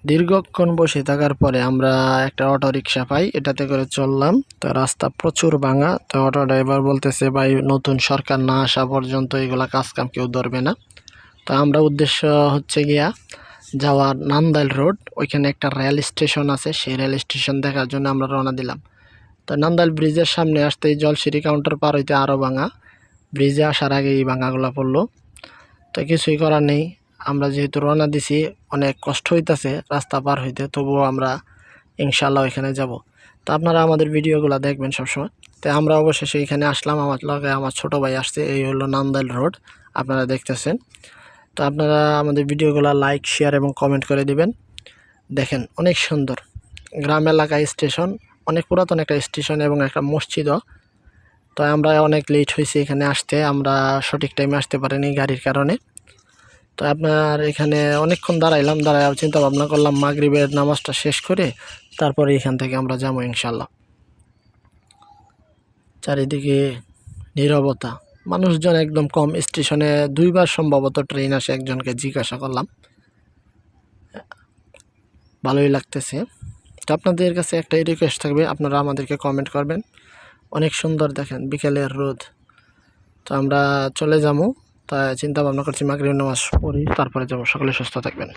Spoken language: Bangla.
দীর্ঘক্ষণ বসে থাকার পরে আমরা একটা অটো রিক্সা পাই, এটাতে করে চললাম। তো রাস্তা প্রচুর ভাঙা। তো অটো ড্রাইভার বলতেছে, ভাই নতুন সরকার না আসা পর্যন্ত এগুলা কাজ কাম কেউ ধরবে না। তো আমরা উদ্দেশ্য হচ্ছে গিয়া যাওয়ার নান্দাইল রোড, ওইখানে একটা রেল স্টেশন আছে, সেই রেল স্টেশন দেখার জন্য আমরা রওনা দিলাম। তো নান্দাইল ব্রিজের সামনে আসতেই জলসিঁড়ি কাউন্টার পার হইতে আরও ভাঙা, ব্রিজে আসার আগে এই ভাঙাগুলো পড়লো। তো কিছুই করার নেই, আমরা যেহেতু রওনা দিছি, অনেক কষ্ট হইতেছে রাস্তা পার হইতে, তবুও আমরা ইনশাল্লাহ ওইখানে যাব। তো আপনারা আমাদের ভিডিওগুলো দেখবেন সবসময়। তো আমরা অবশেষে এখানে আসলাম, আমার লগে আমার ছোট ভাই আসছে। এই হলো নান্দাইল রোড, আপনারা দেখতেছেন। তো আপনারা আমাদের ভিডিওগুলো লাইক, শেয়ার এবং কমেন্ট করে দিবেন। দেখেন অনেক সুন্দর গ্রাম এলাকায় স্টেশন, অনেক পুরাতন একটা স্টেশন এবং একটা মসজিদও। তো আমরা অনেক লেট হয়েছি এখানে আসতে, আমরা সঠিক টাইমে আসতে পারিনি গাড়ির কারণে। তো আপনার এখানে অনেকক্ষণ দাঁড়াইলাম, দাঁড়ায় চিন্তা ভাবনা করলাম মাগরিবের নামাজটা শেষ করে তারপরে এখান থেকে আমরা যাবো ইনশাল্লাহ। চারিদিকে নীরবতা, মানুষজন একদম কম। স্টেশনে দুইবার সম্ভবত ট্রেন আসে, একজনকে জিজ্ঞাসা করলাম, ভালোই লাগতেছে। তো আপনাদের কাছে একটাই রিকোয়েস্ট থাকবে, আপনারা আমাদেরকে কমেন্ট করবেন। অনেক সুন্দর দেখেন বিকেলের রোদ। তো আমরা চলে যাবো, তাই চিন্তা ভাবনা করছি মাগরিবের নামাজ পড়ি তারপরে যাবো। সকলে সুস্থ থাকবেন।